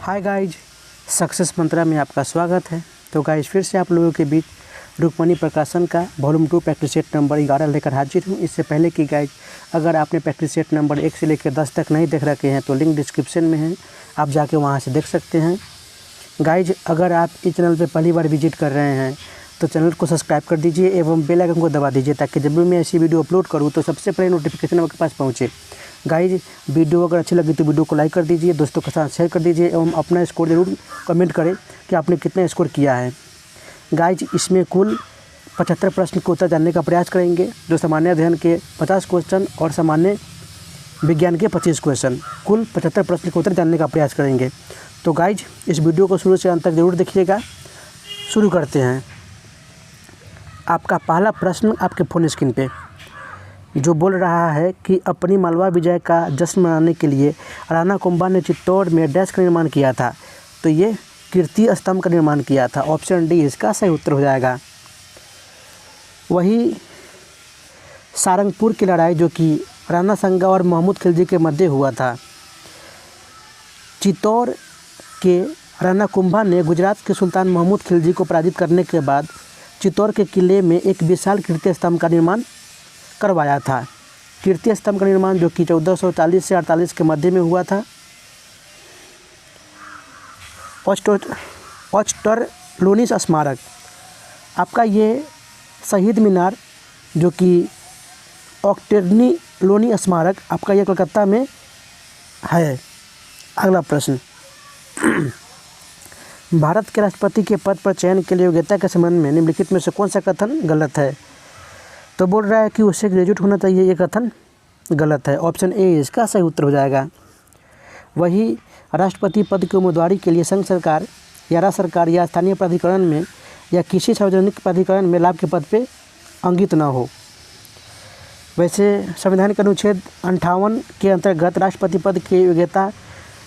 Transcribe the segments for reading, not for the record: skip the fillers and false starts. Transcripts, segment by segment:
Hi guys, success मंत्रा में आपका स्वागत है। तो गाइज फिर से आप लोगों के बीच रुक्मणी प्रकाशन का वॉल्यूम 2 प्रैक्टिस सेट नंबर 11 लेकर हाजिर हूँ। इससे पहले कि गाइज अगर आपने प्रैक्टिस सेट नंबर 1 से लेकर 10 तक नहीं देख रखे हैं तो लिंक डिस्क्रिप्शन में है, आप जाके वहाँ से देख सकते हैं। गाइज अगर आप इस चैनल पर पहली बार विजिट कर रहे हैं तो चैनल को सब्सक्राइब कर दीजिए एवं बेल आइकन को दबा दीजिए ताकि जब भी मैं ऐसी वीडियो अपलोड करूँ तो सबसे पहले नोटिफिकेशन आपके पास पहुँचे। गाइज वीडियो अगर अच्छी लगी तो वीडियो को लाइक कर दीजिए, दोस्तों के साथ शेयर कर दीजिए एवं अपना स्कोर ज़रूर कमेंट करें कि आपने कितना स्कोर किया है। गाइज इसमें कुल 75 प्रश्न के उत्तर जानने का प्रयास करेंगे, जो सामान्य अध्ययन के 50 क्वेश्चन और सामान्य विज्ञान के 25 क्वेश्चन, कुल 75 प्रश्न के उत्तर जानने का प्रयास करेंगे। तो गाइज इस वीडियो को शुरू से अंत तक ज़रूर देखिएगा। शुरू करते हैं। आपका पहला प्रश्न आपके फ़ोन स्क्रीन पे जो बोल रहा है कि अपनी मालवा विजय का जश्न मनाने के लिए राणा कुंभा ने चित्तौड़ में डैश का निर्माण किया था। तो ये कीर्ति स्तंभ का निर्माण किया था। ऑप्शन डी इसका सही उत्तर हो जाएगा। वही सारंगपुर की लड़ाई जो कि राणा संगा और महमूद खिलजी के मध्य हुआ था। चित्तौड़ के राणा कुंभा ने गुजरात के सुल्तान महमूद खिलजी को पराजित करने के बाद चित्तौड़ के किले में एक विशाल कीर्ति स्तंभ का निर्माण करवाया था। कीर्ति स्तंभ का निर्माण जो कि 1440 से 48 के मध्य में हुआ था। ऑस्टरलोनी स्मारक, आपका ये शहीद मीनार जो कि ऑस्टरलोनी स्मारक आपका ये कलकत्ता में है। अगला प्रश्न, भारत के राष्ट्रपति के पद पर चयन के लिए योग्यता के संबंध में निम्नलिखित में से कौन सा कथन गलत है? तो बोल रहा है कि उसे ग्रेजुएट होना चाहिए, ये कथन गलत है। ऑप्शन ए इसका सही उत्तर हो जाएगा। वही राष्ट्रपति पद की उम्मीदवारी के लिए संघ सरकार या राज्य सरकार या स्थानीय प्राधिकरण में या किसी सार्वजनिक प्राधिकरण में लाभ के पद पे अंकित न हो। वैसे संविधान के अनुच्छेद 58 के अंतर्गत राष्ट्रपति पद की योग्यता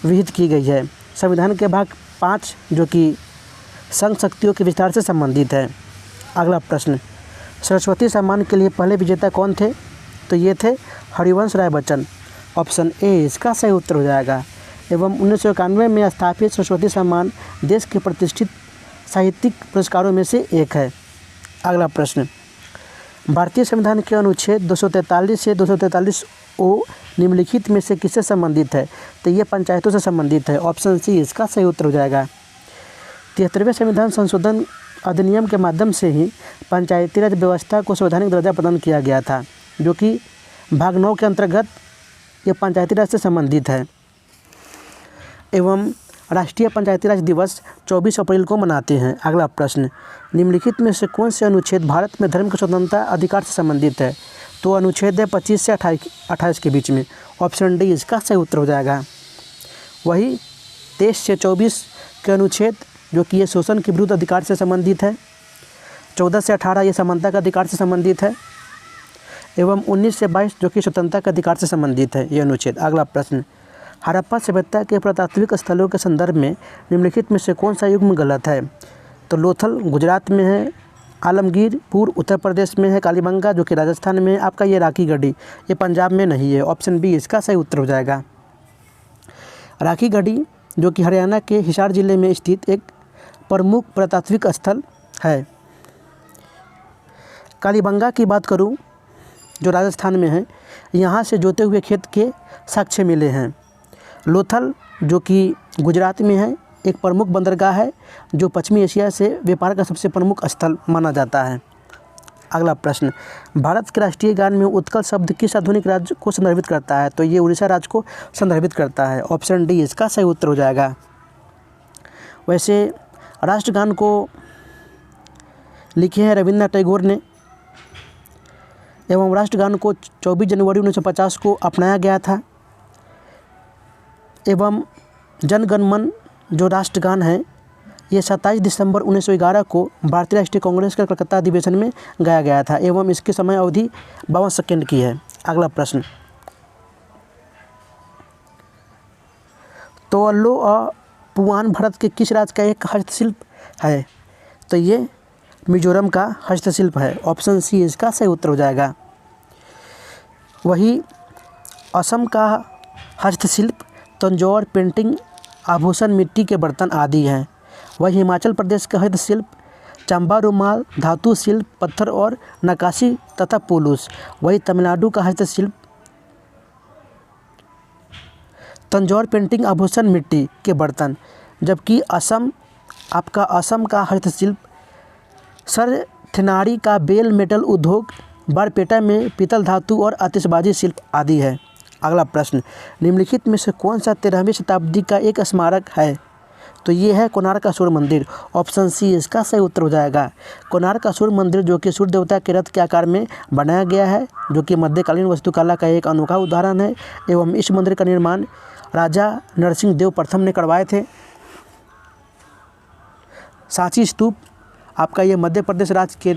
विहित की गई है। संविधान के भाग 5 जो कि संघ शक्तियों के विस्तार से संबंधित है। अगला प्रश्न, सरस्वती सम्मान के लिए पहले विजेता कौन थे? तो ये थे हरिवंश राय बच्चन। ऑप्शन ए इसका सही उत्तर हो जाएगा। एवं 1991 में स्थापित सरस्वती सम्मान देश के प्रतिष्ठित साहित्यिक पुरस्कारों में से एक है। अगला प्रश्न, भारतीय संविधान के अनुच्छेद 243 से 243 ओ निम्नलिखित में से किससे संबंधित है? तो ये पंचायतों से संबंधित है। ऑप्शन सी इसका सही उत्तर हो जाएगा। 73वें संविधान संशोधन अधिनियम के माध्यम से ही पंचायती राज व्यवस्था को संवैधानिक दर्जा प्रदान किया गया था, जो कि भाग 9 के अंतर्गत ये पंचायती राज से संबंधित है। एवं राष्ट्रीय पंचायती राज दिवस 24 अप्रैल को मनाते हैं। अगला प्रश्न, निम्नलिखित में से कौन से अनुच्छेद भारत में धर्म की स्वतंत्रता अधिकार से संबंधित है? तो अनुच्छेद है 25 से 28 के बीच में। ऑप्शन डी इसका सही उत्तर हो जाएगा। वही 23 से 24 के अनुच्छेद जो कि ये शोषण के विरुद्ध अधिकार से संबंधित है। 14 से 18 ये समानता का अधिकार से संबंधित है। एवं 19 से 22 जो कि स्वतंत्रता के अधिकार से संबंधित है ये अनुच्छेद। अगला प्रश्न, हड़प्पा सभ्यता के पुरातात्विक स्थलों के संदर्भ में निम्नलिखित में से कौन सा युग्म गलत है? तो लोथल गुजरात में है, आलमगीरपुर उत्तर प्रदेश में है, कालीबंगा जो कि राजस्थान में है, आपका ये राखी गढ़ी ये पंजाब में नहीं है। ऑप्शन बी इसका सही उत्तर हो जाएगा। राखी गढ़ी जो कि हरियाणा के हिसार जिले में स्थित एक प्रमुख पुरातात्विक स्थल है। कालीबंगा की बात करूं जो राजस्थान में है, यहाँ से जोते हुए खेत के साक्ष्य मिले हैं। लोथल जो कि गुजरात में है, एक प्रमुख बंदरगाह है जो पश्चिमी एशिया से व्यापार का सबसे प्रमुख स्थल माना जाता है। अगला प्रश्न, भारत के राष्ट्रीय गान में उत्कल शब्द किस आधुनिक राज्य को संदर्भित करता है? तो ये उड़ीसा राज्य को संदर्भित करता है। ऑप्शन डी इसका सही उत्तर हो जाएगा। वैसे राष्ट्रगान को लिखे हैं रविन्द्रनाथ टैगोर ने एवं राष्ट्रगान को 24 जनवरी 1950 को अपनाया गया था। एवं जन गण मन जो राष्ट्रगान है ये 27 दिसंबर 1911 को भारतीय राष्ट्रीय कांग्रेस के कलकत्ता अधिवेशन में गाया गया था एवं इसकी समय अवधि 52 सेकेंड की है। अगला प्रश्न, तोअल्लो पुआन भारत के किस राज्य का एक हस्तशिल्प है? तो ये मिजोरम का हस्तशिल्प है। ऑप्शन सी इसका सही उत्तर हो जाएगा। वही असम का हस्तशिल्प तंजौर पेंटिंग आभूषण, मिट्टी के बर्तन आदि हैं। वही हिमाचल प्रदेश का हस्तशिल्प चंबा रुमाल, धातु शिल्प, पत्थर और नक्काशी तथा पुलुस। वही तमिलनाडु का हस्तशिल्प तंजौर पेंटिंग, आभूषण, मिट्टी के बर्तन। जबकि असम का हस्तशिल्प सरथेनारी का बेल मेटल उद्योग, बारपेटा में पीतल धातु और आतिशबाजी शिल्प आदि है। अगला प्रश्न, निम्नलिखित में से कौन सा 13वीं शताब्दी का एक स्मारक है? तो ये है कोणार्क का सूर्य मंदिर। ऑप्शन सी इसका सही उत्तर हो जाएगा। कोणार्क का सूर्य मंदिर जो कि सूर्य देवता के रथ के आकार में बनाया गया है, जो कि मध्यकालीन वास्तुकला का एक अनोखा उदाहरण है एवं इस मंदिर का निर्माण राजा नरसिंह देव प्रथम ने करवाए थे। सांची स्तूप आपका ये मध्य प्रदेश राज्य के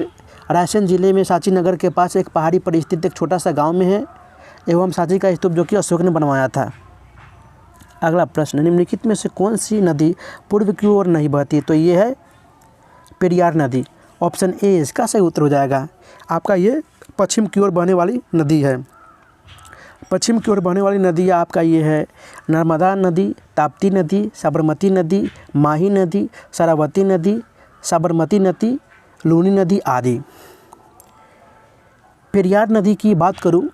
रायसेन जिले में सांची नगर के पास एक पहाड़ी पर स्थित एक छोटा सा गांव में है एवं सांची का स्तूप जो कि अशोक ने बनवाया था। अगला प्रश्न, निम्नलिखित में से कौन सी नदी पूर्व की ओर नहीं बहती? तो ये है पेरियार नदी। ऑप्शन ए इसका सही उत्तर हो जाएगा। आपका ये पश्चिम की ओर बहने वाली नदी है। पश्चिम की ओर बहने वाली नदी आपका ये है नर्मदा नदी, ताप्ती नदी, साबरमती नदी, माही नदी, शरावती नदी, साबरमती नदी, लूनी नदी आदि। पेरियार नदी की बात करूं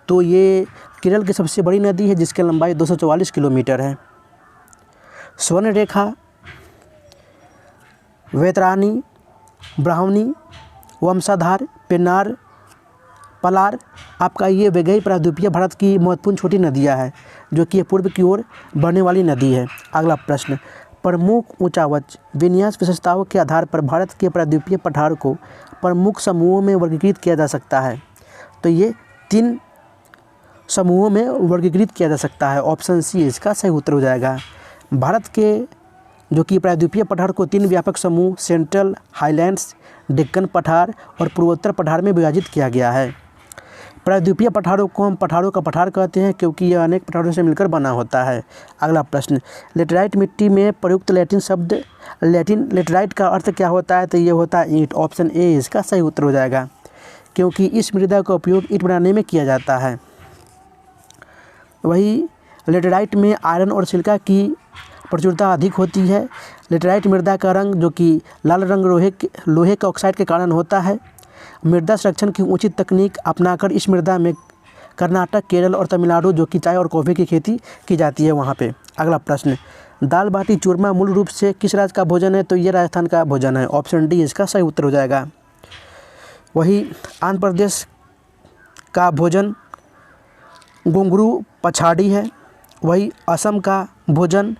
तो ये केरल की सबसे बड़ी नदी है जिसकी लंबाई 244 किलोमीटर है। स्वर्णरेखा, वैतरानी, ब्राह्मणी, वंशाधार, पेन्नार, पलार आपका ये वैगई प्रायद्वीपीय भारत की महत्वपूर्ण छोटी नदियां हैं जो कि पूर्व की ओर बहने वाली नदी है। अगला प्रश्न, प्रमुख ऊंचावच विन्यास विशेषताओं के आधार पर भारत के प्रायद्वीपीय पठार को प्रमुख समूहों में वर्गीकृत किया जा सकता है। तो ये 3 समूहों में वर्गीकृत किया जा सकता है। ऑप्शन सी इसका सही उत्तर हो जाएगा। भारत के जो कि प्रायद्वीपीय पठार को 3 व्यापक समूह सेंट्रल हाईलैंड्स, डेक्कन पठार और पूर्वोत्तर पठार में विभाजित किया गया है। प्रायद्वीपीय पठारों को हम पठारों का पठार कहते हैं क्योंकि यह अनेक पठारों से मिलकर बना होता है। अगला प्रश्न, लेटराइट मिट्टी में प्रयुक्त लैटिन शब्द लेटराइट का अर्थ क्या होता है? तो ये होता है ईंट। ऑप्शन ए इसका सही उत्तर हो जाएगा क्योंकि इस मृदा का उपयोग ईंट बनाने में किया जाता है। वही लेटराइट में आयरन और सिलिका की प्रचुरता अधिक होती है। लेटराइट मृदा का रंग जो कि लाल रंग लोहे के ऑक्साइड के कारण होता है। मृदा संरक्षण की उचित तकनीक अपनाकर इस मृदा में कर्नाटक, केरल और तमिलनाडु जो कि चाय और कॉफ़ी की खेती की जाती है वहाँ पे। अगला प्रश्न, दाल बाटी चूरमा मूल रूप से किस राज्य का भोजन है? तो ये राजस्थान का भोजन है। ऑप्शन डी इसका सही उत्तर हो जाएगा। वही आंध्र प्रदेश का भोजन घुंघरू पछाड़ी है। वही असम का भोजन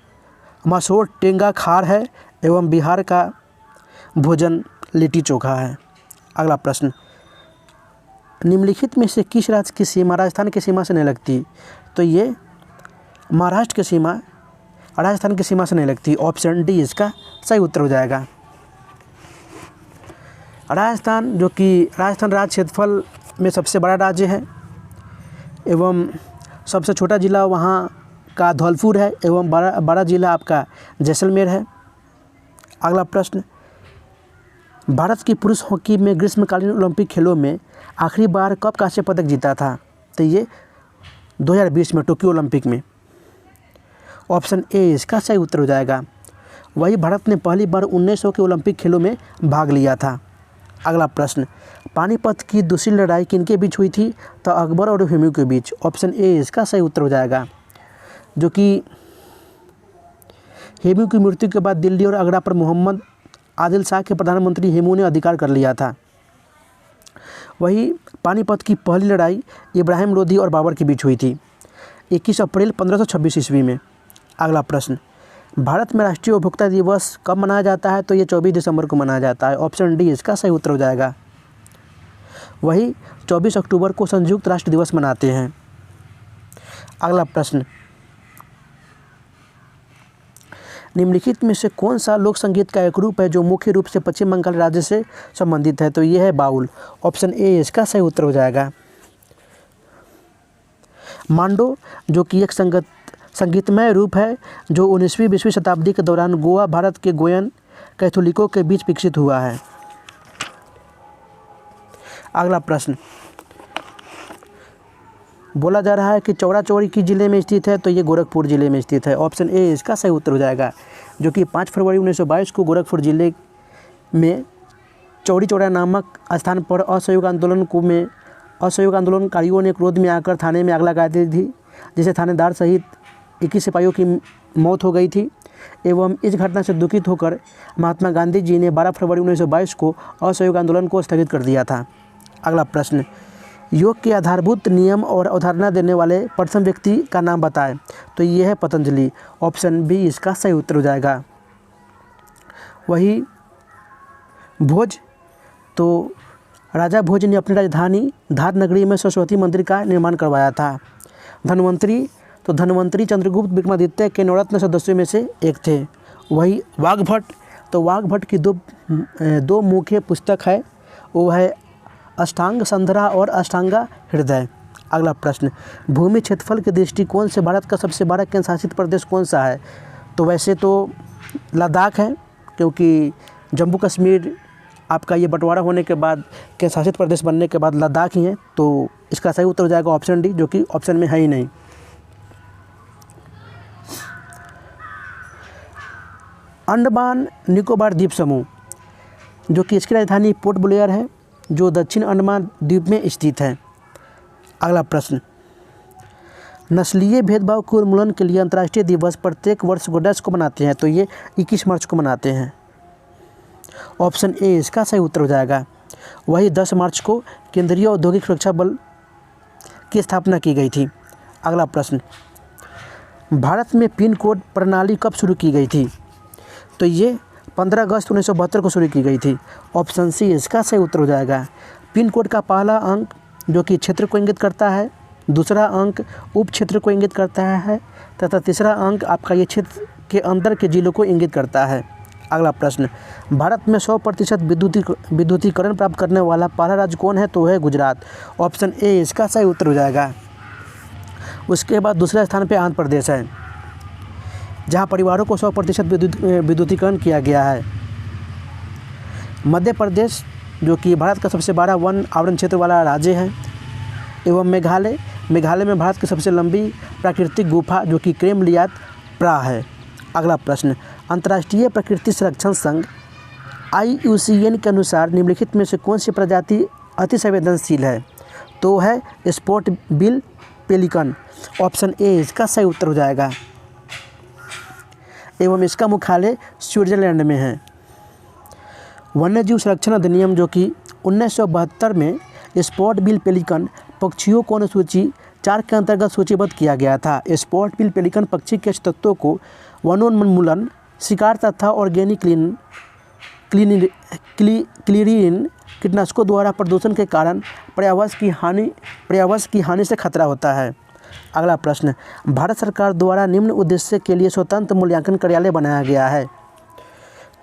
मसोर टेंगा खार है एवं बिहार का भोजन लिट्टी चोखा है। अगला प्रश्न, निम्नलिखित में से किस राज्य की सीमा राजस्थान की सीमा से नहीं लगती? तो ये महाराष्ट्र की सीमा राजस्थान की सीमा से नहीं लगती। ऑप्शन डी इसका सही उत्तर हो जाएगा। राजस्थान जो कि राजस्थान राज्य क्षेत्रफल में सबसे बड़ा राज्य है एवं सबसे छोटा जिला वहाँ का धौलपुर है एवं बड़ा जिला आपका जैसलमेर है। अगला प्रश्न, भारत की पुरुष हॉकी में ग्रीष्मकालीन ओलंपिक खेलों में आखिरी बार कब कांस्य पदक जीता था? तो ये 2020 में टोक्यो ओलंपिक में। ऑप्शन ए इसका सही उत्तर हो जाएगा। वही भारत ने पहली बार 1900 के ओलंपिक खेलों में भाग लिया था। अगला प्रश्न, पानीपत की दूसरी लड़ाई किनके बीच हुई थी? तो अकबर और हुमायूं के बीच। ऑप्शन ए इसका सही उत्तर हो जाएगा। जो कि हुमायूं की मृत्यु के बाद दिल्ली और आगरा पर मोहम्मद आदिल शाह के प्रधानमंत्री हुमायूं ने अधिकार कर लिया था। वही पानीपत की पहली लड़ाई इब्राहिम लोदी और बाबर के बीच हुई थी 21 अप्रैल 1526 ईस्वी में। अगला प्रश्न, भारत में राष्ट्रीय उपभोक्ता दिवस कब मनाया जाता है? तो ये 24 दिसंबर को मनाया जाता है। ऑप्शन डी इसका सही उत्तर हो जाएगा। वही 24 अक्टूबर को संयुक्त राष्ट्र दिवस मनाते हैं। अगला प्रश्न, निम्नलिखित में से कौन सा लोक संगीत का एक रूप है जो मुख्य रूप से पश्चिम बंगाल राज्य से संबंधित है? तो ये है बाउल। ऑप्शन ए इसका सही उत्तर हो जाएगा। मांडो जो कि एक संगीतमय रूप है जो 19वीं-20वीं शताब्दी के दौरान गोवा, भारत के गोयन कैथोलिकों के बीच विकसित हुआ है। अगला प्रश्न, बोला जा रहा है कि चौरा चौरी किस जिले में स्थित है, तो ये गोरखपुर जिले में स्थित है। ऑप्शन ए इसका सही उत्तर हो जाएगा, जो कि 5 फरवरी 1922 को गोरखपुर जिले में चौरी चौरा नामक स्थान पर असहयोग आंदोलनकारियों ने क्रोध में आकर थाने में आग लगा दी थी, जिससे थानेदार सहित 21 सिपाहियों की मौत हो गई थी। एवं इस घटना से दुखित होकर महात्मा गांधी जी ने 12 फरवरी 1922 को असहयोग आंदोलन को स्थगित कर दिया था। अगला प्रश्न, योग के आधारभूत नियम और अवधारणा देने वाले प्रथम व्यक्ति का नाम बताएं, तो ये है पतंजलि। ऑप्शन बी इसका सही उत्तर हो जाएगा। वही भोज, तो राजा भोज ने अपनी राजधानी धार नगरी में सरस्वती मंदिर का निर्माण करवाया था। धन्वंतरी, तो धन्वंतरी चंद्रगुप्त विक्रमादित्य के नवरत्न सदस्यों में से एक थे। वही वाग्भट, तो वाग्भट की दो मुख्य पुस्तक है, वो है अष्टांग संधरा और अष्टांगा हृदय। अगला प्रश्न, भूमि क्षेत्रफल के दृष्टिकोण से भारत का सबसे बड़ा केंद्र शासित प्रदेश कौन सा है, तो वैसे तो लद्दाख है, क्योंकि जम्मू कश्मीर आपका ये बंटवारा होने के बाद केंद्र शासित प्रदेश बनने के बाद लद्दाख ही है, तो इसका सही उत्तर हो जाएगा ऑप्शन डी, जो कि ऑप्शन में है ही नहीं। अंडमान निकोबार द्वीप समूह, जो कि इसकी राजधानी पोर्ट ब्लेयर है, जो दक्षिण अंडमान द्वीप में स्थित है। अगला प्रश्न, नस्लीय भेदभाव के उन्मूलन के लिए अंतर्राष्ट्रीय दिवस प्रत्येक वर्ष डैश को मनाते हैं, तो ये 21 मार्च को मनाते हैं। ऑप्शन ए इसका सही उत्तर हो जाएगा। वही 10 मार्च को केंद्रीय औद्योगिक सुरक्षा बल की स्थापना की गई थी। अगला प्रश्न, भारत में पिन कोड प्रणाली कब शुरू की गई थी, तो ये 15 अगस्त 1972 को शुरू की गई थी। ऑप्शन सी इसका सही उत्तर हो जाएगा। पिन कोड का पहला अंक जो कि क्षेत्र को इंगित करता है, दूसरा अंक उप क्षेत्र को इंगित करता है तथा तीसरा अंक आपका ये क्षेत्र के अंदर के जिलों को इंगित करता है। अगला प्रश्न, भारत में 100% विद्युतीकरण प्राप्त करने वाला पहला राज्य कौन है, तो है गुजरात। ऑप्शन ए इसका सही उत्तर हो जाएगा। उसके बाद दूसरे स्थान पर आंध्र प्रदेश है, जहाँ परिवारों को 100% विद्युतीकरण किया गया है। मध्य प्रदेश, जो कि भारत का सबसे बड़ा वन आवरण क्षेत्र वाला राज्य है। एवं मेघालय में भारत की सबसे लंबी प्राकृतिक गुफा जो कि क्रेमलियात प्रा है। अगला प्रश्न, अंतर्राष्ट्रीय प्रकृति संरक्षण संघ IUCN के अनुसार निम्नलिखित में से कौन सी प्रजाति अति संवेदनशील है, तो है spot bill pelican. Option A इसका सही उत्तर हो जाएगा। एवं इसका मुख्यालय स्विट्जरलैंड में है। वन्यजीव संरक्षण अधिनियम जो कि 1972 में स्पॉट बिल पेलिकन पक्षियों को अनुसूची 4 के अंतर्गत सूचीबद्ध किया गया था। स्पॉट बिल पेलिकन पक्षी के तत्वों को वनोन्मूलन, शिकार तथा ऑर्गेनिक क्लीरिन कीटनाशकों द्वारा प्रदूषण के कारण पर्यावरण की हानि से खतरा होता है। अगला प्रश्न, भारत सरकार द्वारा निम्न उद्देश्य के लिए स्वतंत्र मूल्यांकन कार्यालय बनाया गया है,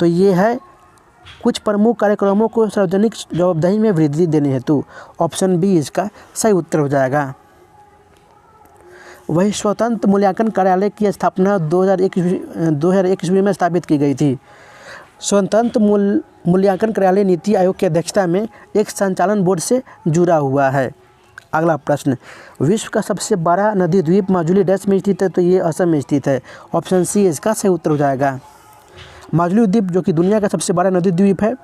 तो ये है कुछ प्रमुख कार्यक्रमों को सार्वजनिक जवाबदेही में वृद्धि देने हेतु। ऑप्शन बी इसका सही उत्तर हो जाएगा। वही स्वतंत्र मूल्यांकन कार्यालय की स्थापना 2001 ईस्वी में स्थापित की गई थी। स्वतंत्र मूल्यांकन कार्यालय नीति आयोग की अध्यक्षता में एक संचालन बोर्ड से जुड़ा हुआ है। अगला प्रश्न, विश्व का सबसे बड़ा नदी द्वीप माजुली डैश में स्थित है, तो ये असम में स्थित है। ऑप्शन सी इसका सही उत्तर हो जाएगा। माजुली द्वीप जो कि दुनिया का सबसे बड़ा नदी द्वीप है,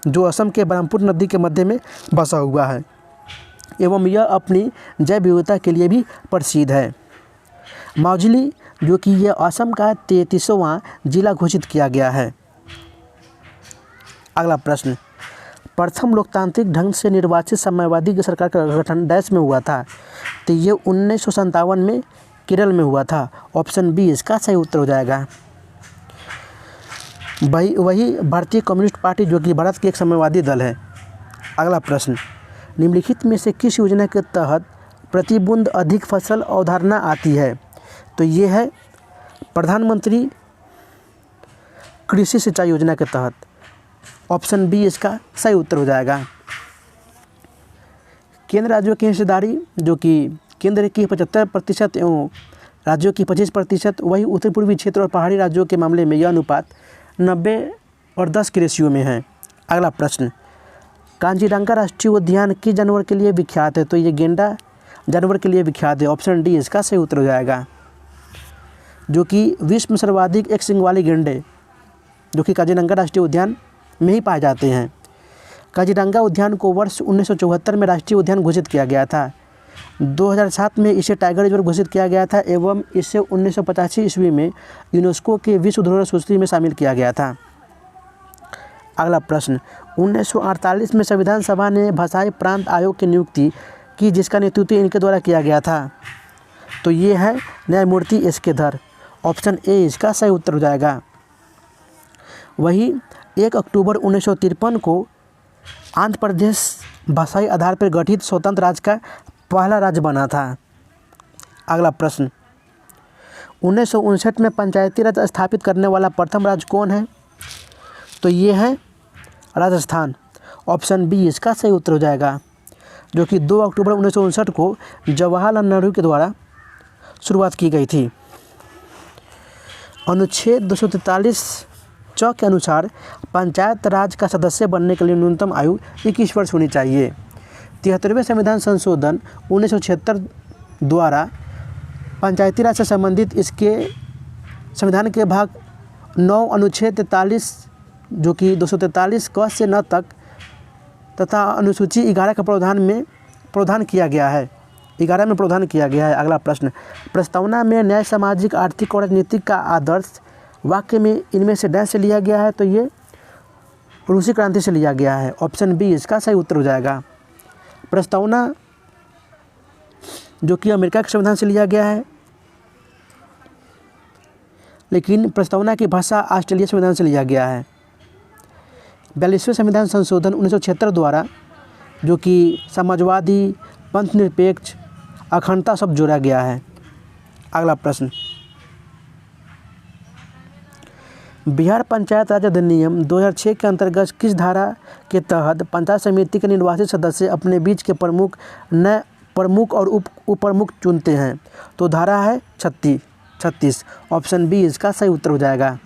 जो असम के ब्रह्मपुत्र नदी के मध्य में बसा हुआ है एवं यह अपनी जैव विविधता के लिए भी प्रसिद्ध है। माजुली जो कि यह असम का 33वां जिला घोषित किया गया है। अगला प्रश्न, प्रथम लोकतांत्रिक ढंग से निर्वाचित साम्यवादी सरकार का गठन डैश में हुआ था, तो ये 1957 में केरल में हुआ था। ऑप्शन बी इसका सही उत्तर हो जाएगा। वही भारतीय कम्युनिस्ट पार्टी जो कि भारत की एक साम्यवादी दल है। अगला प्रश्न, निम्नलिखित में से किस योजना के तहत प्रति बूंद अधिक फसल अवधारणा आती है, तो ये है प्रधानमंत्री कृषि सिंचाई योजना के तहत। ऑप्शन बी इसका सही उत्तर हो जाएगा। केंद्र राज्यों की हिस्सेदारी जो कि केंद्र की 75% एवं राज्यों की 25%, वही उत्तर पूर्वी क्षेत्र और पहाड़ी राज्यों के मामले में यह अनुपात 90:10 के रेशियो में है। अगला प्रश्न, कांजीरंगा राष्ट्रीय उद्यान किस जानवर के लिए विख्यात है, तो ये गेंडा जानवर के लिए विख्यात है? ऑप्शन डी इसका सही उत्तर हो जाएगा। जो कि विश्व में सर्वाधिक एक सींग वाले गैंडे जो कि काजीरंगा राष्ट्रीय उद्यान में ही पाए जाते हैं। काजीरंगा उद्यान को वर्ष 1974 में राष्ट्रीय उद्यान घोषित किया गया था। 2007 में इसे टाइगर रिजर्व घोषित किया गया था एवं इसे 1985 ईस्वी में यूनेस्को के विश्व धरोहर सूची में शामिल किया गया था। अगला प्रश्न, 1948 में संविधान सभा ने भाषाई प्रांत आयोग की नियुक्ति की जिसका नेतृत्व इनके द्वारा किया गया था? तो ये है न्यायमूर्ति एस के धर। ऑप्शन ए इसका सही उत्तर हो जाएगा। वही 1 अक्टूबर 1953 को आंध्र प्रदेश भाषाई आधार पर गठित स्वतंत्र राज्य का पहला राज्य बना था। अगला प्रश्न, 1959 में पंचायती राज स्थापित करने वाला प्रथम राज्य कौन है? तो ये है राजस्थान। ऑप्शन बी इसका सही उत्तर हो जाएगा। जो कि 2 अक्टूबर 1959 को जवाहरलाल नेहरू के द्वारा शुरुआत की गई थी। अनुच्छेद 243 च के अनुसार पंचायत राज का सदस्य बनने के लिए न्यूनतम आयु 21 वर्ष होनी चाहिए। 73वें संविधान संशोधन 1976 द्वारा पंचायती राज से संबंधित इसके संविधान के भाग 9 अनुच्छेद 43 जो कि 243 क से न तक तथा अनुसूची 11 का प्रावधान किया गया है। 11 में प्रावधान किया गया है। अगला प्रश्न, प्रस्तावना में न्याय, सामाजिक, आर्थिक और राजनीतिक का आदर्श वाक्य में इनमें से डैश से लिया गया है? तो ये रूसी क्रांति से लिया गया है। ऑप्शन बी इसका सही उत्तर हो जाएगा। प्रस्तावना जो कि अमेरिका के संविधान से लिया गया है, लेकिन प्रस्तावना की भाषा ऑस्ट्रेलिया संविधान से लिया गया है। 42वें संविधान संशोधन 1976 द्वारा जो कि समाजवादी, पंथ निरपेक्ष, अखंडता शब्द जोड़ा गया है। अगला प्रश्न, बिहार पंचायत राज अधिनियम 2006 के अंतर्गत किस धारा के तहत पंचायत समिति के निर्वाचित सदस्य अपने बीच के प्रमुख और उप प्रमुख चुनते हैं? तो धारा है 36। ऑप्शन बी इसका सही उत्तर हो जाएगा।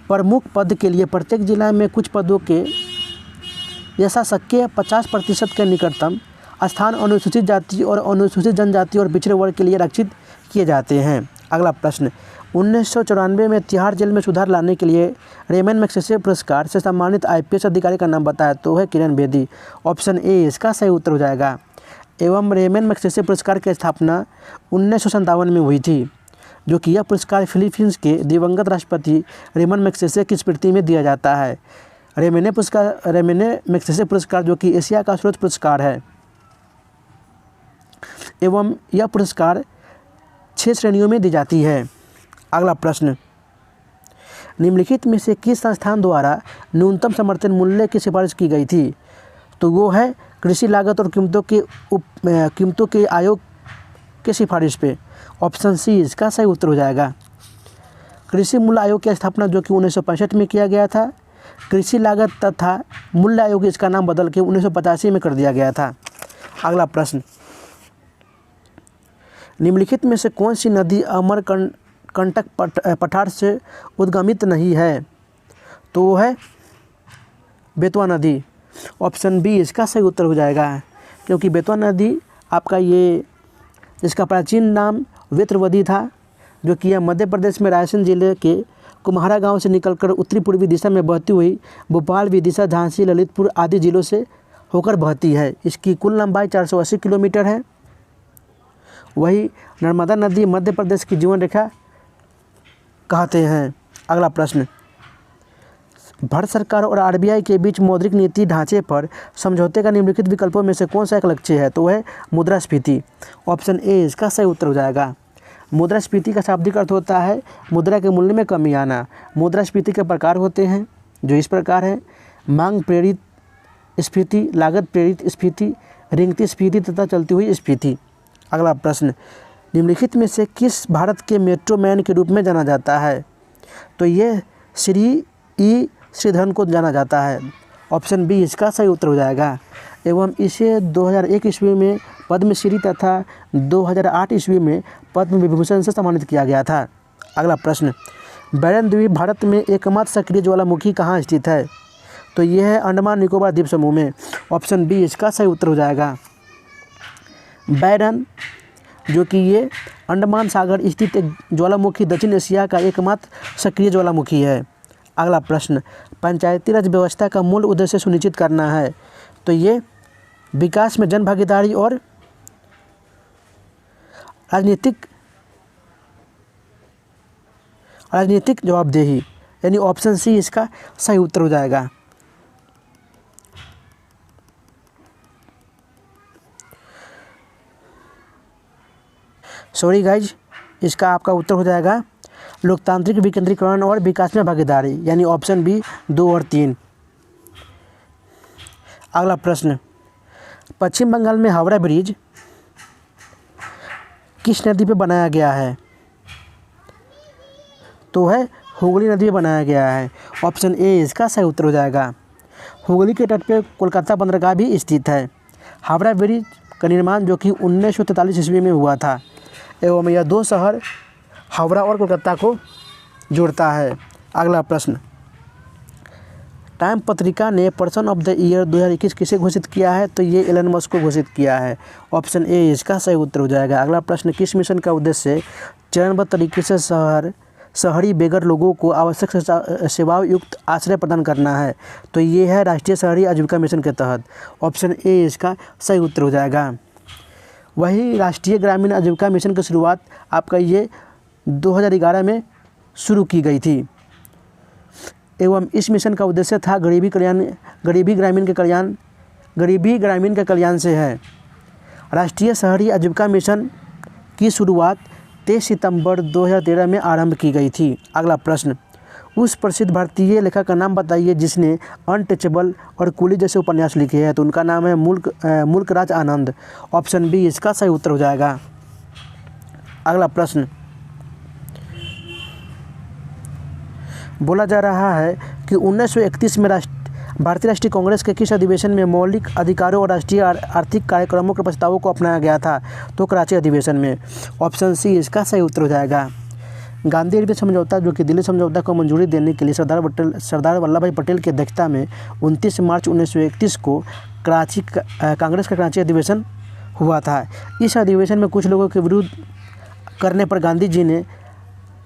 प्रमुख पद के लिए प्रत्येक जिला में कुछ पदों के यथाशक्य 50% के निकटतम स्थान अनुसूचित जाति और अनुसूचित जनजाति और पिछड़े वर्ग के लिए आरक्षित किए जाते हैं। अगला प्रश्न, 1994 में तिहाड़ जेल में सुधार लाने के लिए रेमन मैग्सेसे पुरस्कार से सम्मानित IPS अधिकारी का नाम बताया? तो है किरण बेदी। ऑप्शन ए इसका सही उत्तर हो जाएगा। एवं रेमन मैग्सेसे पुरस्कार की स्थापना 1957 में हुई थी। जो कि यह पुरस्कार फिलीपींस के दिवंगत राष्ट्रपति रेमन मैग्सेसे की स्मृति में दिया जाता है। रेमने मैग्सेसे पुरस्कार जो कि एशिया का सर्वोच्च पुरस्कार है एवं यह पुरस्कार 6 श्रेणियों में दी जाती है। अगला प्रश्न, निम्नलिखित में से किस संस्थान द्वारा न्यूनतम समर्थन मूल्य की सिफारिश की गई थी? तो वो है कृषि लागत और कीमतों के आयोग के सिफारिश पे। ऑप्शन सी इसका सही उत्तर हो जाएगा। कृषि मूल्य आयोग की स्थापना जो कि 1965 में किया गया था। कृषि लागत तथा मूल्य आयोग इसका नाम बदल के 1985 में कर दिया गया था। अगला प्रश्न, निम्नलिखित में से कौन सी नदी अमरकंटक पठार से उद्गमित नहीं है? तो वो है बेतवा नदी। ऑप्शन बी इसका सही उत्तर हो जाएगा। क्योंकि बेतवा नदी आपका ये इसका प्राचीन नाम वेत्रवदी था जो कि यह मध्य प्रदेश में रायसेन जिले के कुम्हारा गांव से निकलकर उत्तरी पूर्वी दिशा में बहती हुई भोपाल, विदिशा, झांसी, ललितपुर आदि जिलों से होकर बहती है। इसकी कुल लंबाई 480 किलोमीटर है। वही नर्मदा नदी मध्य प्रदेश की जीवन रेखा कहते हैं। अगला प्रश्न, भारत सरकार और RBI के बीच मौद्रिक नीति ढांचे पर समझौते का निम्नलिखित विकल्पों में से कौन सा एक लक्ष्य है? तो वह मुद्रास्फीति। ऑप्शन ए इसका सही उत्तर हो जाएगा। मुद्रास्फीति का शाब्दिक अर्थ होता है मुद्रा के मूल्य में कमी आना। मुद्रास्फीति के प्रकार होते हैं जो इस प्रकार है: मांग प्रेरित स्फीति, लागत प्रेरित स्फीति, रेंगती स्फीति तथा चलती हुई स्फीति। अगला प्रश्न, निम्नलिखित में से किस भारत के मेट्रो मैन के रूप में जाना जाता है? तो ये श्रीधरन को जाना जाता है। ऑप्शन बी इसका सही उत्तर हो जाएगा। एवं इसे 2001 ईस्वी में पद्मश्री तथा 2008 ईस्वी में पद्म विभूषण से सम्मानित किया गया था। अगला प्रश्न, बैरन द्वीप भारत में एकमात्र सक्रिय ज्वालामुखी कहाँ स्थित है? तो यह है अंडमान निकोबार द्वीप समूह में। ऑप्शन बी इसका सही उत्तर हो जाएगा। बैरन, जो कि ये अंडमान सागर स्थित एक ज्वालामुखी दक्षिण एशिया का एकमात्र सक्रिय ज्वालामुखी है। अगला प्रश्न, पंचायती राज व्यवस्था का मूल उद्देश्य सुनिश्चित करना है, तो ये विकास में जन भागीदारी और राजनीतिक जवाबदेही, यानी ऑप्शन सी इसका सही उत्तर हो जाएगा। सॉरी गाइज, इसका आपका उत्तर हो जाएगा लोकतांत्रिक विकेंद्रीकरण और विकास में भागीदारी, यानी ऑप्शन बी 2 और 3। अगला प्रश्न, पश्चिम बंगाल में हावड़ा ब्रिज किस नदी पे बनाया गया है, तो है हुगली नदी में बनाया गया है। ऑप्शन ए इसका सही उत्तर हो जाएगा। हुगली के तट पे कोलकाता बंदरगाह भी स्थित है। हावड़ा ब्रिज का निर्माण जो कि 1943 ईस्वी में हुआ था एवं यह 2 शहर हावड़ा और कोलकाता को जोड़ता है। अगला प्रश्न, टाइम पत्रिका ने पर्सन ऑफ द ईयर 2021 किसे घोषित किया है, तो ये एलन मस्क को घोषित किया है। ऑप्शन ए इसका सही उत्तर हो जाएगा। अगला प्रश्न, किस मिशन का उद्देश्य चरणबद्ध तरीके से शहरी बेघर लोगों को आवश्यक सेवाओं युक्त आश्रय प्रदान करना है, तो ये है राष्ट्रीय शहरी आजीविका मिशन के तहत। ऑप्शन ए इसका सही उत्तर हो जाएगा। वही राष्ट्रीय ग्रामीण आजीविका मिशन की शुरुआत आपका ये 2011 में शुरू की गई थी एवं इस मिशन का उद्देश्य था गरीबी ग्रामीण के कल्याण से है। राष्ट्रीय शहरी आजीविका मिशन की शुरुआत 23 सितंबर 2013 में आरंभ की गई थी। अगला प्रश्न, उस प्रसिद्ध भारतीय लेखक का नाम बताइए जिसने अनटचेबल और कूली जैसे उपन्यास लिखे हैं, तो उनका नाम है मुल्कराज आनंद। ऑप्शन बी इसका सही उत्तर हो जाएगा। अगला प्रश्न, बोला जा रहा है कि 1931 में भारतीय राष्ट्रीय कांग्रेस के किस अधिवेशन में मौलिक अधिकारों और राष्ट्रीय आर्थिक कार्यक्रमों के प्रस्तावों को अपनाया गया था, तो कराची अधिवेशन में। ऑप्शन सी इसका सही उत्तर हो जाएगा। गांधी रेलवे समझौता जो कि दिल्ली समझौता को मंजूरी देने के लिए सरदार वल्लभ भाई पटेल की अध्यक्षता में 29 मार्च 1931 को कांग्रेस का कराची अधिवेशन हुआ था। इस अधिवेशन में कुछ लोगों के विरोध करने पर गांधी जी ने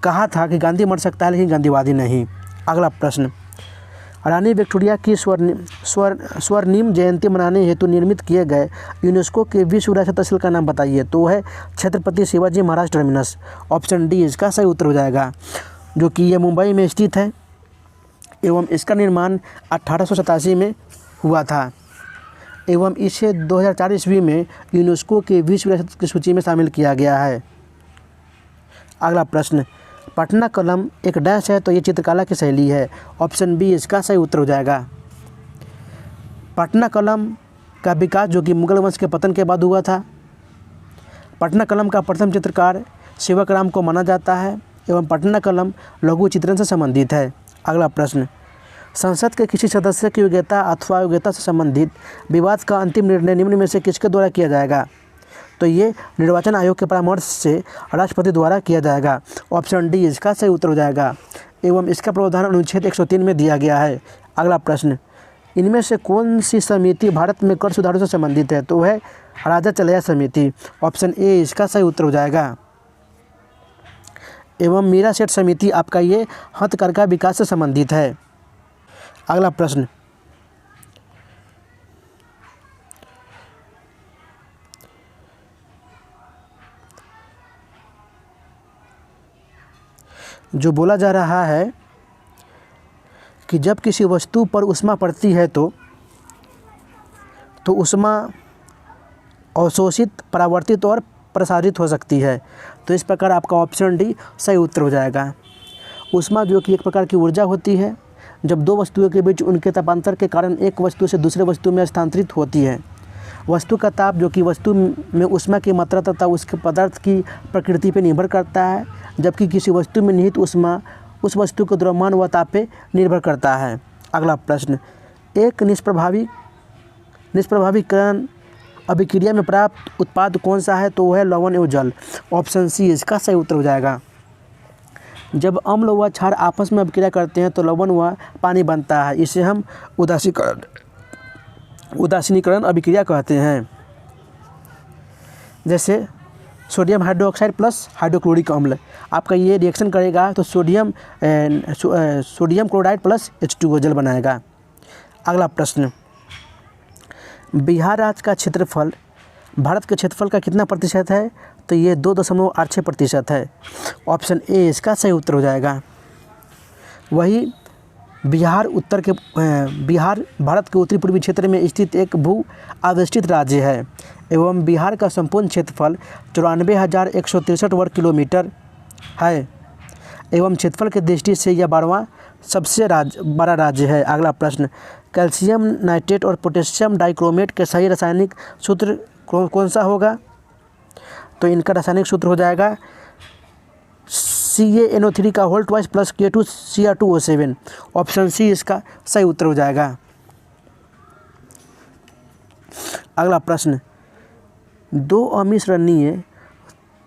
कहा था कि गांधी मर सकता है लेकिन गांधीवादी नहीं। अगला प्रश्न, रानी विक्टोरिया की स्वर्णिम जयंती मनाने हेतु निर्मित किए गए यूनेस्को के विश्व विरासत स्थल का नाम बताइए, तो है Chhatrapati Shivaji Maharaj terminus. Option D इसका सही उत्तर हो जाएगा, जो कि यह मुंबई में स्थित है एवं इसका निर्माण 1887 में हुआ था एवं इसे 2004 ईस्वी में यूनेस्को के विश्व विरासत की सूची में शामिल किया गया है। अगला प्रश्न, पटना कलम एक डैश है, तो ये चित्रकला की शैली है। ऑप्शन बी इसका सही उत्तर हो जाएगा। पटना कलम का विकास जो कि मुगल वंश के पतन के बाद हुआ था। पटना कलम का प्रथम चित्रकार सेवकराम को माना जाता है एवं पटना कलम लघु चित्रण से संबंधित है। अगला प्रश्न, संसद के किसी सदस्य की योग्यता अथवा योग्यता से संबंधित विवाद का अंतिम निर्णय निम्न में से किसके द्वारा किया जाएगा, तो ये निर्वाचन आयोग के परामर्श से राष्ट्रपति द्वारा किया जाएगा। ऑप्शन डी इसका सही उत्तर हो जाएगा एवं इसका प्रावधान अनुच्छेद 103 में दिया गया है। अगला प्रश्न, इनमें से कौन सी समिति भारत में कर सुधारों से संबंधित है, तो है राजा चलैया समिति। ऑप्शन ए इसका सही उत्तर हो जाएगा। एवं मीरा सेठ समिति आपका ये हथकरघा विकास से संबंधित है। अगला प्रश्न, जो बोला जा रहा है कि जब किसी वस्तु पर ऊष्मा पड़ती है तो ऊष्मा अवशोषित, परावर्तित और प्रसारित हो सकती है, तो इस प्रकार आपका ऑप्शन डी सही उत्तर हो जाएगा। ऊष्मा जो कि एक प्रकार की ऊर्जा होती है, जब दो वस्तुओं के बीच उनके तापांतर के कारण एक वस्तु से दूसरे वस्तु में स्थानांतरित होती है। वस्तु का ताप जो कि वस्तु में ऊष्मा की मात्रा तथा उसके पदार्थ की प्रकृति पर निर्भर करता है, जबकि किसी वस्तु में निहित ऊष्मा उस वस्तु के द्रव्यमान व ताप पे निर्भर करता है। अगला प्रश्न, एक निष्प्रभावीकरण अभिक्रिया में प्राप्त उत्पाद कौन सा है, तो वह है लवण एवं जल। ऑप्शन सी इसका सही उत्तर हो जाएगा। जब अम्ल व क्षार आपस में अभिक्रिया करते हैं तो लवण व पानी बनता है, इसे हम उदासीनीकरण अभिक्रिया कहते हैं। जैसे सोडियम हाइड्रोक्साइड प्लस हाइड्रोक्लोरिक अम्ल, आपका ये रिएक्शन करेगा तो सोडियम क्लोराइड प्लस H2O जल बनाएगा। अगला प्रश्न, बिहार राज्य का क्षेत्रफल भारत के क्षेत्रफल का कितना प्रतिशत है? तो ये 2.86% है। ऑप्शन ए इसका सही उत्तर हो जाएगा। वही बिहार भारत के उत्तरी पूर्वी क्षेत्र में स्थित एक भू आवेष्टित राज्य है एवं बिहार का संपूर्ण क्षेत्रफल 94,163 वर्ग किलोमीटर है एवं क्षेत्रफल की दृष्टि से यह 12वां सबसे बड़ा राज्य है। अगला प्रश्न, कैल्शियम नाइट्रेट और पोटेशियम डाइक्रोमेट के सही रासायनिक सूत्र कौन सा होगा? तो इनका रासायनिक सूत्र हो जाएगा CaNO3 का whole twice plus K2Cr2O7। Option C इसका सही उत्तर हो जाएगा। अगला प्रश्न, दो अमिश्रणीय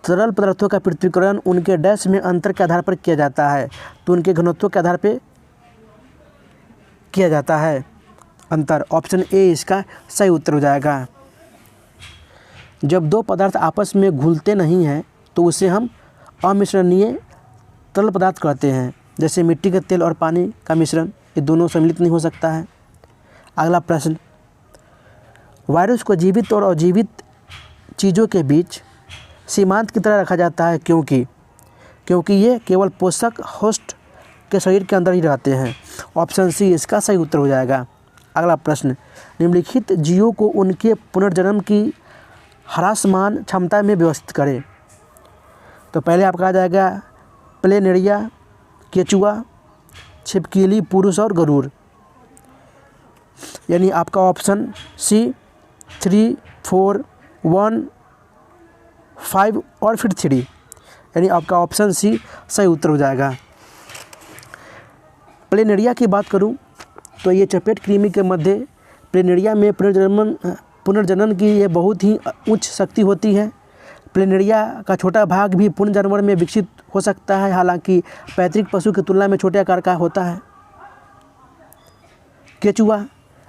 तरल पदार्थों का पृथक्करण उनके डैश में अंतर के आधार पर किया जाता है, तो उनके घनत्व के आधार पर किया जाता है अंतर। ऑप्शन ए इसका सही उत्तर हो जाएगा। जब दो पदार्थ आपस में घुलते नहीं हैं तो उसे हम अमिश्रणीय तरल पदार्थ कहते हैं, जैसे मिट्टी के तेल और पानी का मिश्रण, ये दोनों सम्मिलित नहीं हो सकता है। अगला प्रश्न, वायरस को जीवित और अजीवित चीज़ों के बीच सीमांत की तरह रखा जाता है क्योंकि ये केवल पोषक होस्ट के शरीर के अंदर ही रहते हैं। ऑप्शन सी इसका सही उत्तर हो जाएगा। अगला प्रश्न, निम्नलिखित जीवों को उनके पुनर्जन्म की ह्रासमान क्षमता में व्यवस्थित करें। तो पहले आपका आ जाएगा प्लेनेरिया, केचुआ, छिपकली, पुरुष और गरुड़। यानी आपका ऑप्शन सी 3, 4, 1, 5 और फिर 3, यानी आपका ऑप्शन सी सही उत्तर हो जाएगा। प्लेनेरिया की बात करूं तो ये चपेट कृमि के मध्य प्लेनेरिया में पुनर्जनन की ये बहुत ही उच्च शक्ति होती है। प्लेनेरिया का छोटा भाग भी पूर्ण जानवर में विकसित हो सकता है, हालांकि पैतृक पशु की तुलना में छोटे आकार का होता है। केचुआ,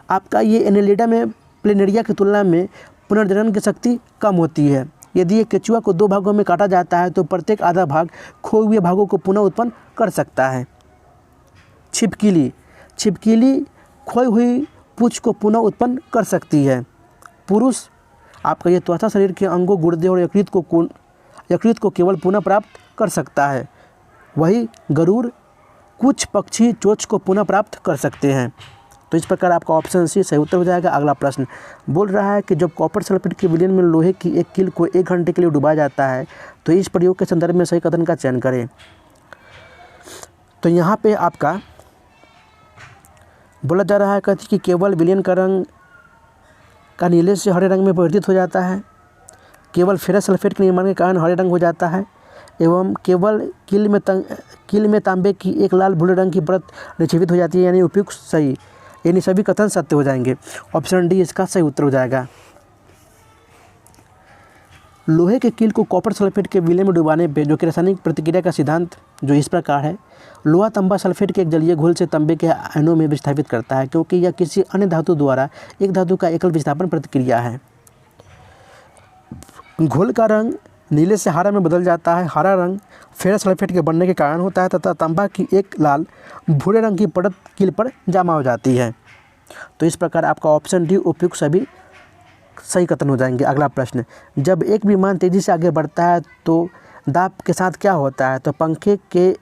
आपका ये एनेलिडा में प्लेनेरिया की तुलना में पुनर्जनन की शक्ति कम होती है। यदि ये केचुआ को 2 भागों में काटा जाता है तो प्रत्येक आधा भाग खोए हुए भागों को पुनः उत्पन्न कर सकता है। छिपकली खोई हुई पूंछ को पुनः उत्पन्न कर सकती है। पुरुष, आपका ये त्वचा शरीर के अंगों, गुर्दे और यकृत को केवल पुनः प्राप्त कर सकता है। वही गरुड़, कुछ पक्षी चोंच को पुनः प्राप्त कर सकते हैं। तो इस प्रकार आपका ऑप्शन सी सही उत्तर हो जाएगा। अगला प्रश्न बोल रहा है कि जब कॉपर सल्फेट के विलयन में लोहे की एक कील को 1 घंटे के लिए डुबाया जाता है तो इस प्रयोग के संदर्भ में सही कथन का चयन करें। तो यहाँ पे आपका बोला जा रहा है कि केवल विलयन का रंग का नीले से हरे रंग में परिवर्तित हो जाता है, केवल फेरस सल्फेट के निर्माण के कारण हरे रंग हो जाता है एवं केवल कील में तांबे की एक लाल भूरे रंग की परत निक्षेपित हो जाती है, यानी उपयुक्त सही, यानी सभी कथन सत्य हो जाएंगे। ऑप्शन डी इसका सही उत्तर हो जाएगा। लोहे के कील को कॉपर सल्फेट के विलय में डुबाने पे जो कि रासायनिक प्रतिक्रिया का सिद्धांत जो इस प्रकार है, लोहा तांबा सल्फेट के एक जलीय घोल से तांबे के आयनों में विस्थापित करता है, क्योंकि यह किसी अन्य धातु द्वारा एक धातु का एकल विस्थापन प्रतिक्रिया है। घोल का रंग नीले से हरा में बदल जाता है। हरा रंग फेरस सल्फेट के बनने के कारण होता है तथा तांबा की एक लाल भूरे रंग की परत कील पर जमा हो जाती है। तो इस प्रकार आपका ऑप्शन डी उपयुक्त सभी सही कथन हो जाएंगे। अगला प्रश्न, जब एक विमान तेज़ी से आगे बढ़ता है तो दाब के साथ क्या होता है? तो पंखे के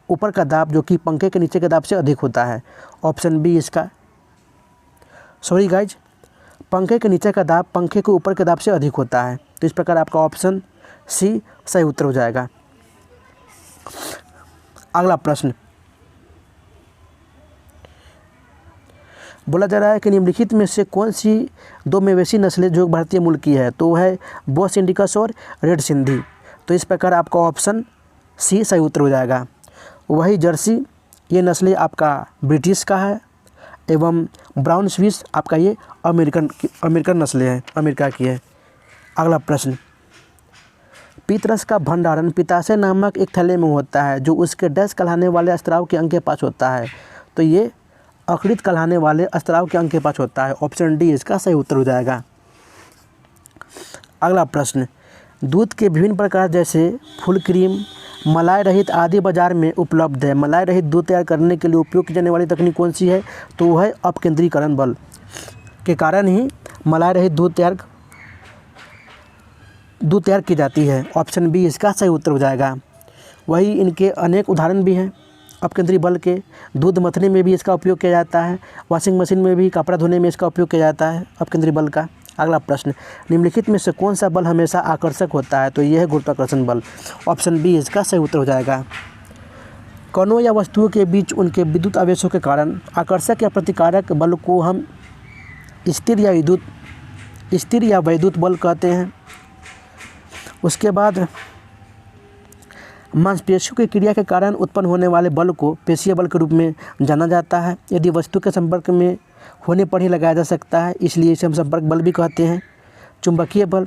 ऊपर का दाब जो कि पंखे के नीचे के दाब से अधिक होता है। ऑप्शन बी इसका सॉरी गाइज, पंखे के नीचे का दाब पंखे के ऊपर के दाब से अधिक होता है। तो इस प्रकार आपका ऑप्शन सी सही उत्तर हो जाएगा। अगला प्रश्न बोला जा रहा है कि निम्नलिखित में से कौन सी 2 मवेशी नस्लें जो भारतीय मूल की है? तो है बोस इंडिकस और रेड सिंधी। तो इस प्रकार आपका ऑप्शन सी सही उत्तर हो जाएगा। वही जर्सी, ये नस्लें आपका ब्रिटिश का है एवं ब्राउन स्विस आपका ये अमेरिकन नस्लें हैं, अमेरिका की है। अगला प्रश्न, पीतरस का भंडारण पित्ताशय नामक एक थैले में होता है जो उसके डैश कहलाने वाले स्त्राव के अंग के पास होता है। तो ये अकृत कहलाने वाले स्त्राव के अंग के पास होता है। ऑप्शन डी इसका सही उत्तर हो जाएगा। अगला प्रश्न, दूध के विभिन्न प्रकार जैसे फुल क्रीम, मलाई रहित आदि बाजार में उपलब्ध है। मलाई रहित दूध तैयार करने के लिए उपयोग की जाने वाली तकनीक कौन सी है? तो वह है अपकेंद्रीकरण बल के कारण ही मलाई रहित दूध तैयार की जाती है। ऑप्शन बी इसका सही उत्तर हो जाएगा। वही इनके अनेक उदाहरण भी हैं अपकेंद्री बल के। दूध मथने में भी इसका उपयोग किया जाता है, वॉशिंग मशीन में भी, कपड़ा धोने में इसका उपयोग किया जाता है अपकेंद्री बल का। अगला प्रश्न, निम्नलिखित में से कौन सा बल हमेशा आकर्षक होता है? तो यह है गुरुत्वाकर्षण बल। ऑप्शन बी इसका सही उत्तर हो जाएगा। कणों या वस्तुओं के बीच उनके विद्युत आवेशों के कारण आकर्षक या प्रतिकारक बल को हम स्थिर या वैद्युत बल कहते हैं। उसके बाद मांसपेशियों की क्रिया के कारण उत्पन्न होने वाले बल को पेशीय बल के रूप में जाना जाता है। यदि वस्तु के संपर्क में होने पर ही लगाया जा सकता है, इसलिए इसे हम संपर्क बल भी कहते हैं। चुंबकीय बल,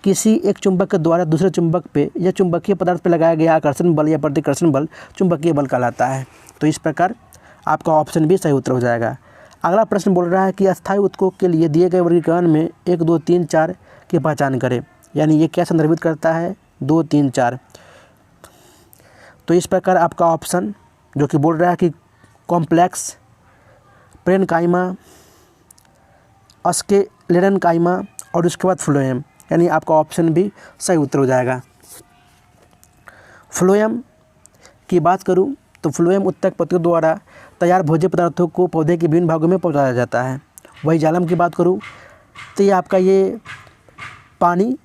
किसी एक चुंबक के द्वारा दूसरे चुंबक पे या चुंबकीय पदार्थ पर लगाया गया आकर्षण बल या प्रतिकर्षण बल चुंबकीय बल कहलाता है। तो इस प्रकार आपका ऑप्शन भी सही उत्तर हो जाएगा। अगला प्रश्न बोल रहा है कि अस्थायी ऊतकों के लिए दिए गए वर्गीकरण में 1, 2, 3, 4 की पहचान करें। यानी ये क्या संदर्भित करता है? 2, 3, 4। तो इस प्रकार आपका ऑप्शन जो कि बोल रहा है कि कॉम्प्लेक्स पेरेन्काइमा, स्क्लेरेन्काइमा और उसके बाद फ्लोएम, यानी आपका ऑप्शन भी सही उत्तर हो जाएगा। फ्लोएम की बात करूं तो फ्लोएम उत्तक पत्तियों द्वारा तैयार भोज्य पदार्थों को पौधे के विभिन्न भागों में पहुंचाया जाता है। वही जालम की बात करूं तो ये आपका ये पानी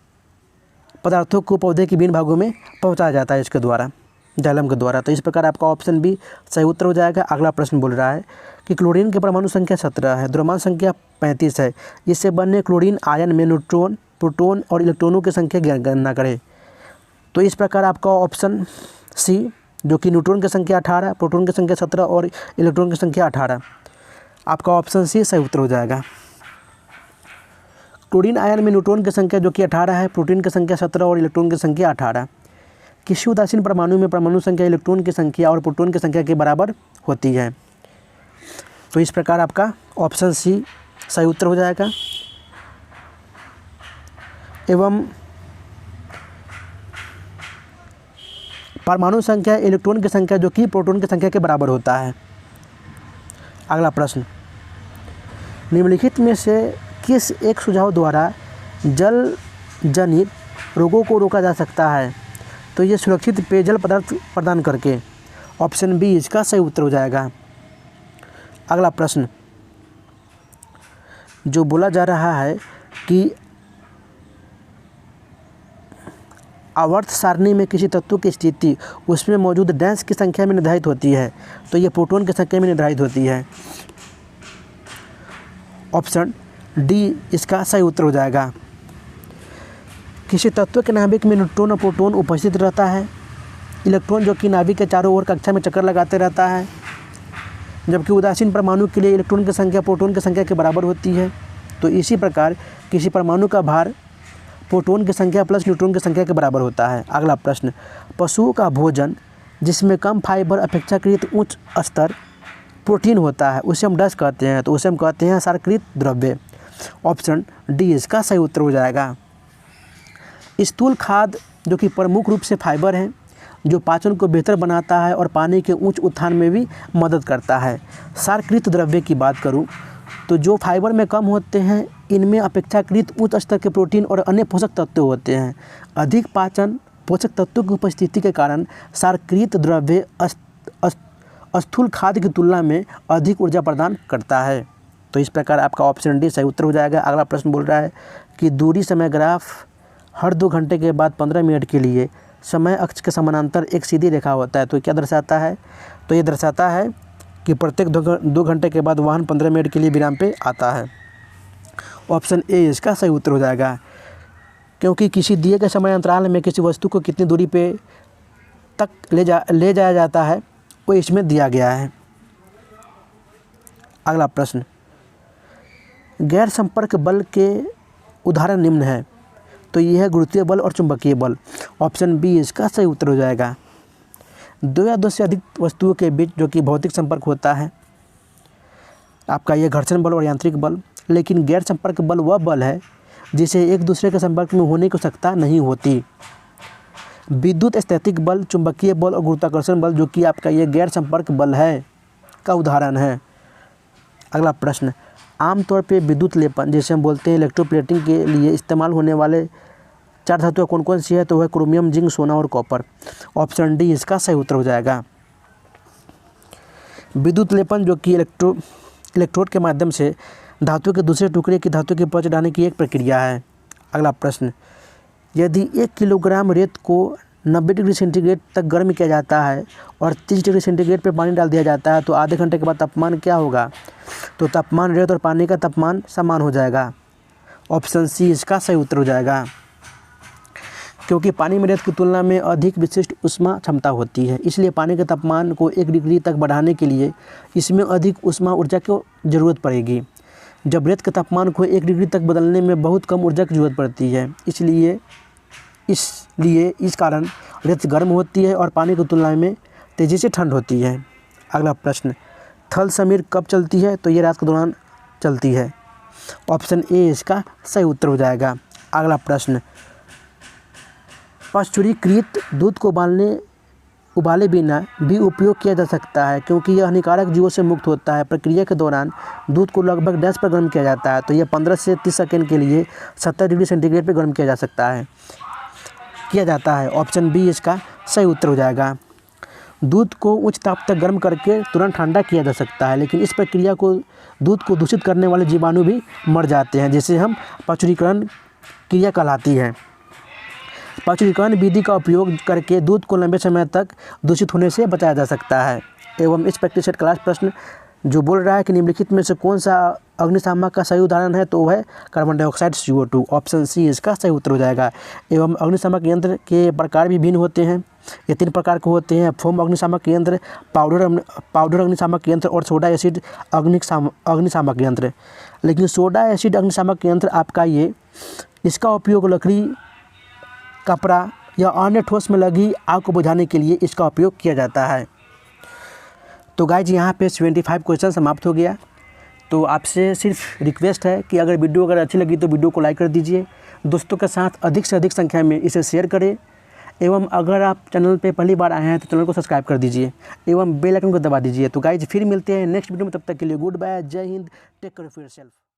पदार्थों को पौधे के विभिन्न भागों में पहुंचाया जाता है इसके द्वारा, जालम के द्वारा। तो इस प्रकार आपका ऑप्शन भी सही उत्तर हो जाएगा। अगला प्रश्न बोल रहा है कि क्लोरीन की परमाणु संख्या 17 है, द्रव्यमान संख्या 35 है। इससे बने क्लोरीन आयन में न्यूट्रॉन, प्रोटॉन और इलेक्ट्रॉनों की संख्या की गणना करें। तो इस प्रकार आपका ऑप्शन सी जो कि न्यूट्रॉन की संख्या 18, प्रोटॉन की संख्या 17 और इलेक्ट्रॉन की संख्या 18, आपका ऑप्शन सी सही उत्तर हो जाएगा। क्लोरीन आयन में न्यूट्रॉन की संख्या जो कि 18 है, प्रोटॉन की संख्या 17 और इलेक्ट्रॉन की संख्या 18। किसी उदासीन परमाणु में परमाणु संख्या इलेक्ट्रॉन की संख्या और प्रोटॉन की संख्या के बराबर होती है। तो इस प्रकार आपका ऑप्शन सी सही उत्तर हो जाएगा। एवं परमाणु संख्या इलेक्ट्रॉन की संख्या जो कि प्रोटॉन की संख्या के बराबर होता है। अगला प्रश्न, निम्नलिखित में से किस एक सुझाव द्वारा जल जनित रोगों को रोका जा सकता है? तो ये सुरक्षित पेयजल पदार्थ प्रदान करके। ऑप्शन बी इसका सही उत्तर हो जाएगा। अगला प्रश्न जो बोला जा रहा है कि आवर्त सारणी में किसी तत्व की स्थिति उसमें मौजूद डैश की संख्या में निर्धारित होती है। तो ये प्रोटॉन की संख्या में निर्धारित होती है। ऑप्शन डी इसका सही उत्तर हो जाएगा। किसी तत्व के नाभिक में न्यूट्रॉन और प्रोटॉन उपस्थित रहता है। इलेक्ट्रॉन जो कि नाभिक के चारों ओर कक्षा में चक्कर लगाते रहता है, जबकि उदासीन परमाणु के लिए इलेक्ट्रॉन की संख्या प्रोटॉन की संख्या के बराबर होती है। तो इसी प्रकार किसी परमाणु का भार प्रोटॉन की संख्या प्लस न्यूट्रॉन की संख्या के बराबर होता है। अगला प्रश्न, पशुओं का भोजन जिसमें कम फाइबर अपेक्षाकृत उच्च स्तर प्रोटीन होता है उसे हम डस कहते हैं। तो उसे हम कहते हैं सारकृत द्रव्य। ऑप्शन डी इसका सही उत्तर हो जाएगा। स्थूल खाद्य जो कि प्रमुख रूप से फाइबर है, जो पाचन को बेहतर बनाता है और पानी के उच्च उत्थान में भी मदद करता है। सारकृत द्रव्य की बात करूं तो जो फाइबर में कम होते हैं, इनमें अपेक्षाकृत उच्च स्तर के प्रोटीन और अन्य पोषक तत्व होते हैं। अधिक पाचन पोषक तत्वों की उपस्थिति के कारण सारकृत द्रव्य स्थूल खाद्य की तुलना में अधिक ऊर्जा प्रदान करता है। तो इस प्रकार आपका ऑप्शन डी सही उत्तर हो जाएगा। अगला प्रश्न बोल रहा है कि दूरी समय ग्राफ हर 2 घंटे के बाद 15 मिनट के लिए समय अक्ष के समानांतर एक सीधी रेखा होता है। तो क्या दर्शाता है? तो ये दर्शाता है कि प्रत्येक 2 घंटे के बाद वाहन 15 मिनट के लिए विराम पे आता है। ऑप्शन ए इसका सही उत्तर हो जाएगा, क्योंकि किसी दिए गए समय अंतराल में किसी वस्तु को कितनी दूरी पे तक ले जाया जाता है वो इसमें दिया गया है। अगला प्रश्न, गैर संपर्क बल के उदाहरण निम्न है। तो यह है गुरुत्वीय बल और चुंबकीय बल। ऑप्शन बी इसका सही उत्तर हो जाएगा। 2 या 2 से अधिक वस्तुओं के बीच जो कि भौतिक संपर्क होता है, आपका यह घर्षण बल और यांत्रिक बल। लेकिन गैर संपर्क बल वह बल है जिसे एक दूसरे के संपर्क में होने की आवश्यकता नहीं होती। विद्युत स्थैतिक बल, चुंबकीय बल और गुरुत्वाकर्षण बल जो कि आपका ये गैर संपर्क बल है का उदाहरण है। अगला प्रश्न, आमतौर पे विद्युत लेपन जैसे हम बोलते हैं इलेक्ट्रोप्लेटिंग के लिए इस्तेमाल होने वाले 4 धातुएं कौन कौन सी है, तो वह क्रोमियम, जिंक, सोना और कॉपर। ऑप्शन डी इसका सही उत्तर हो जाएगा। विद्युत लेपन जो कि इलेक्ट्रोड के माध्यम से धातु के दूसरे टुकड़े की धातु के पर चढ़ाने की एक प्रक्रिया है। अगला प्रश्न, यदि 1 किलोग्राम रेत को 90 डिग्री सेंटीग्रेड तक गर्म किया जाता है और 30 डिग्री सेंटीग्रेड पे पानी डाल दिया जाता है तो आधे घंटे के बाद तापमान क्या होगा, तो तापमान रेत और पानी का तापमान समान हो जाएगा। ऑप्शन सी इसका सही उत्तर हो जाएगा, क्योंकि पानी में रेत की तुलना में अधिक विशिष्ट ऊष्मा क्षमता होती है, इसलिए पानी के तापमान को 1 डिग्री तक बढ़ाने के लिए इसमें अधिक ऊष्मा ऊर्जा की ज़रूरत पड़ेगी, जब रेत के तापमान को 1 डिग्री तक बदलने में बहुत कम ऊर्जा की ज़रूरत पड़ती है। इसलिए इस कारण रेत गर्म होती है और पानी की तुलना में तेज़ी से ठंड होती है। अगला प्रश्न, थल समीर कब चलती है, तो ये रात के दौरान चलती है। ऑप्शन ए इसका सही उत्तर हो जाएगा। अगला प्रश्न, पाश्चुरीकृत दूध को उबाले बिना भी उपयोग किया जा सकता है क्योंकि यह हानिकारक जीवों से मुक्त होता है। प्रक्रिया के दौरान दूध को लगभग डैश पर गर्म किया जाता है, तो यह 15 से 30 सेकंड के लिए 70 डिग्री सेंटीग्रेड पर गर्म किया जाता है। ऑप्शन बी इसका सही उत्तर हो जाएगा। दूध को उच्च ताप तक गर्म करके तुरंत ठंडा किया जा सकता है, लेकिन इस प्रक्रिया को दूध को दूषित करने वाले जीवाणु भी मर जाते हैं, जिसे हम पाश्चुरीकरण क्रिया कहलाती है। पाश्चुरीकरण विधि का उपयोग करके दूध को लंबे समय तक दूषित होने से बचाया जा सकता है। एवं इस प्रैक्टिस सेट क्लास प्रश्न जो बोल रहा है कि निम्नलिखित में से कौन सा अग्निशामक का सही उदाहरण है, तो वह है carbon dioxide CO2। Option C इसका सही उत्तर हो जाएगा। एवं अग्निशामक यंत्र के प्रकार भी भिन्न होते हैं। ये 3 प्रकार के होते हैं: फोम अग्निशामक यंत्र, पाउडर अग्निशामक यंत्र और सोडा एसिड अग्निशामक यंत्र। लेकिन सोडा एसिड अग्निशामक यंत्र आपका इसका उपयोग लकड़ी, कपड़ा या अन्य ठोस में लगी आग को बुझाने के लिए इसका उपयोग किया जाता है। तो गाइज यहाँ पे 75 क्वेश्चन समाप्त हो गया। तो आपसे सिर्फ रिक्वेस्ट है कि अगर वीडियो अच्छी लगी तो वीडियो को लाइक कर दीजिए, दोस्तों के साथ अधिक से अधिक संख्या में इसे शेयर करें, एवं अगर आप चैनल पे पहली बार आए हैं तो चैनल को सब्सक्राइब कर दीजिए एवं बेल आइकन को दबा दीजिए। तो गाइज फिर मिलते हैं नेक्स्ट वीडियो में, तब तक के लिए गुड बाय, जय Hind, take care of yourself.